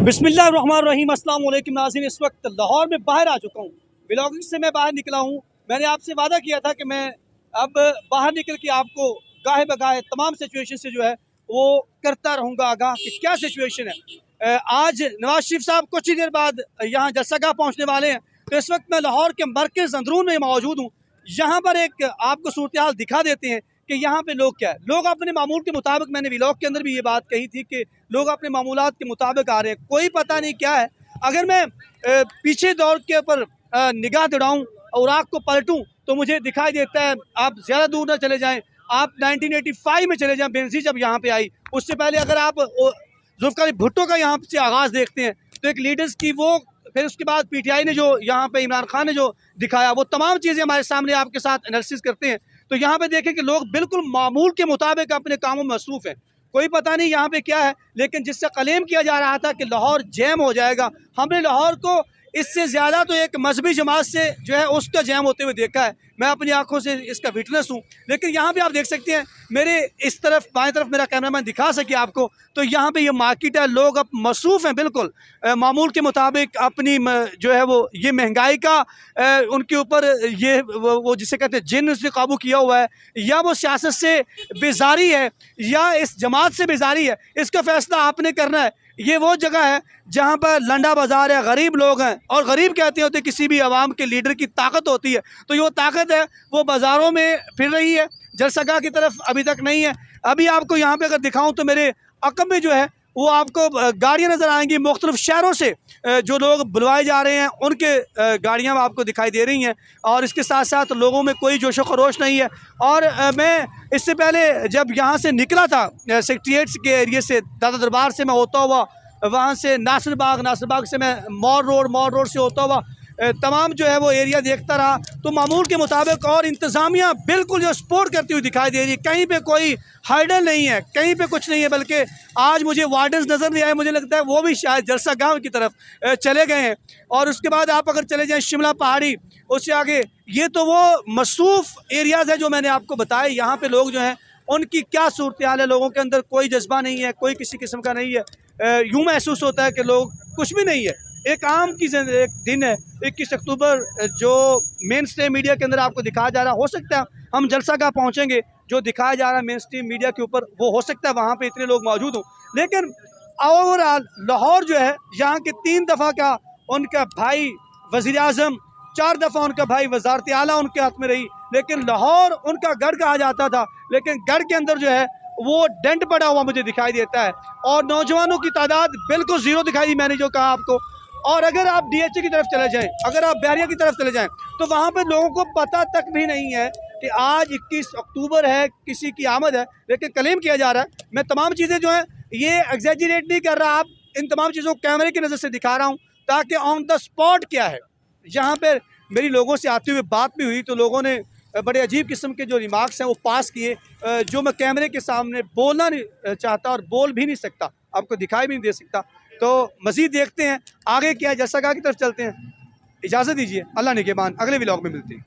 बिस्मिल्लाहिर्रहमानिर्रहीम, अस्सलाम वालेकुम नाज़रीन। इस वक्त लाहौर में बाहर आ चुका हूँ, व्लॉगिंग से मैं बाहर निकला हूँ। मैंने आपसे वादा किया था कि मैं अब बाहर निकल के आपको गाहे बगाहे तमाम सिचुएशन से जो है वो करता रहूँगा आगाह कि क्या सिचुएशन है। आज नवाज शरीफ साहब कुछ ही देर बाद यहाँ जलसागाह पहुँचने वाले हैं, तो इस वक्त मैं लाहौर के मरकज़ अंदरून में मौजूद हूँ। यहाँ पर एक आपको सूरत हाल दिखा देते हैं कि यहाँ पे लोग क्या है। लोग अपने मामूल के मुताबिक, मैंने व्लॉग के अंदर भी ये बात कही थी कि लोग अपने मामूलात के मुताबिक आ रहे हैं, कोई पता नहीं क्या है। अगर मैं पीछे दौर के ऊपर निगाह दौड़ाऊँ और आँख को पलटूँ तो मुझे दिखाई देता है, आप ज़्यादा दूर ना चले जाएँ, आप 1985 में चले जाएँ, बेनज़ीर जब यहाँ पे आई। उससे पहले अगर आप जुल्फ़िकार भुट्टो का यहाँ से आगाज़ देखते हैं तो एक लीडर्स की वो, फिर उसके बाद पीटीआई ने जो यहाँ पे इमरान खान ने जो दिखाया, वो तमाम चीज़ें हमारे सामने आपके साथ एनालिसिस करते हैं। तो यहाँ पे देखें कि लोग बिल्कुल मामूल के मुताबिक अपने कामों में मसरूफ़ हैं, कोई पता नहीं यहाँ पे क्या है। लेकिन जिससे क्लेम किया जा रहा था कि लाहौर जैम हो जाएगा, हमने लाहौर को इससे ज़्यादा तो एक मजहबी जमात से जो है उसका जैम होते हुए देखा है। मैं अपनी आंखों से इसका विटनेस हूँ। लेकिन यहाँ पे आप देख सकते हैं, मेरे इस तरफ बाएं तरफ मेरा कैमरामैन दिखा सके आपको, तो यहाँ पे ये मार्केट है, लोग अब मसरूफ़ हैं बिल्कुल मामूल के मुताबिक। अपनी जो है वो ये महंगाई का उनके ऊपर ये वो जिसे कहते हैं जिन से काबू किया हुआ है, या वो सियासत से बेजारी है, या इस जमात से बेजारी है, इसका फ़ैसला आपने करना है। ये वो जगह है जहाँ पर लंडा बाज़ार है, गरीब लोग हैं, और गरीब कहते होते किसी भी आवाम के लीडर की ताकत होती है। तो ये वो ताकत है, वो बाज़ारों में फिर रही है, जलसागाह की तरफ अभी तक नहीं है। अभी आपको यहाँ पे अगर दिखाऊं तो मेरे अकब में जो है वो आपको गाड़ियाँ नज़र आएंगी मुख्तलिफ शहरों से, जो लोग बुलवाए जा रहे हैं उनके गाड़ियाँ आपको दिखाई दे रही हैं। और इसके साथ साथ लोगों में कोई जोशो खरोश नहीं है। और मैं इससे पहले जब यहाँ से निकला था सेक्रेटेरिएट के एरिए से, दादा दरबार से मैं होता हुआ वहाँ से नासिर बाग से मैं मॉल रोड से होता हुआ तमाम जो है वो एरिया देखता रहा, तो मामूल के मुताबिक और इंतज़ामिया बिल्कुल जो सपोर्ट करती हुई दिखाई दे रही है। कहीं पे कोई हर्डल नहीं है, कहीं पे कुछ नहीं है, बल्कि आज मुझे वार्डन्स नज़र नहीं आए, मुझे लगता है वो भी शायद जलसागाह की तरफ चले गए हैं। और उसके बाद आप अगर चले जाएँ शिमला पहाड़ी, उससे आगे, ये तो वो मसरूफ़ एरियाज़ है जो मैंने आपको बताए। यहाँ पर लोग जो हैं उनकी क्या सूरत हाल है, लोगों के अंदर कोई जज्बा नहीं है, कोई किसी किस्म का नहीं है। यूँ महसूस होता है कि लोग कुछ भी नहीं है, एक आम की एक दिन है 21 अक्टूबर, जो मेन स्ट्रीम मीडिया के अंदर आपको दिखाया जा रहा। हो सकता है हम जलसागाह पहुंचेंगे, जो दिखाया जा रहा है मेन स्ट्रीम मीडिया के ऊपर, वो हो सकता है वहां पे इतने लोग मौजूद हों। लेकिन ओवरऑल लाहौर जो है, यहाँ के 3 दफ़ा का उनका भाई वज़ीर आज़म, 4 दफ़ा उनका भाई वज़ारत आला उनके हाथ में रही, लेकिन लाहौर उनका गढ़ कहा जाता था। लेकिन गढ़ के अंदर जो है वो डेंट पड़ा हुआ मुझे दिखाई देता है, और नौजवानों की तादाद बिल्कुल ज़ीरो दिखाई दी, मैंने जो कहा आपको। और अगर आप डीएचए की तरफ चले जाएं, अगर आप बहरिया की तरफ चले जाएं, तो वहाँ पे लोगों को पता तक भी नहीं है कि आज 21 अक्टूबर है, किसी की आमद है। लेकिन क्लेम किया जा रहा है। मैं तमाम चीज़ें जो हैं ये एग्जैजरेट नहीं कर रहा, आप इन तमाम चीज़ों को कैमरे की नज़र से दिखा रहा हूँ, ताकि ऑन द स्पॉट क्या है। यहाँ पर मेरी लोगों से आते हुए बात भी हुई, तो लोगों ने बड़े अजीब किस्म के जो रिमार्क्स हैं वो पास किए, जो मैं कैमरे के सामने बोलना नहीं चाहता और बोल भी नहीं सकता, आपको दिखाई भी नहीं दे सकता। तो मज़ीद देखते हैं आगे क्या है, जलसागाह की तरफ चलते हैं। इजाज़त दीजिए, अल्लाह निगहबान, अगले व्लॉग में मिलते हैं।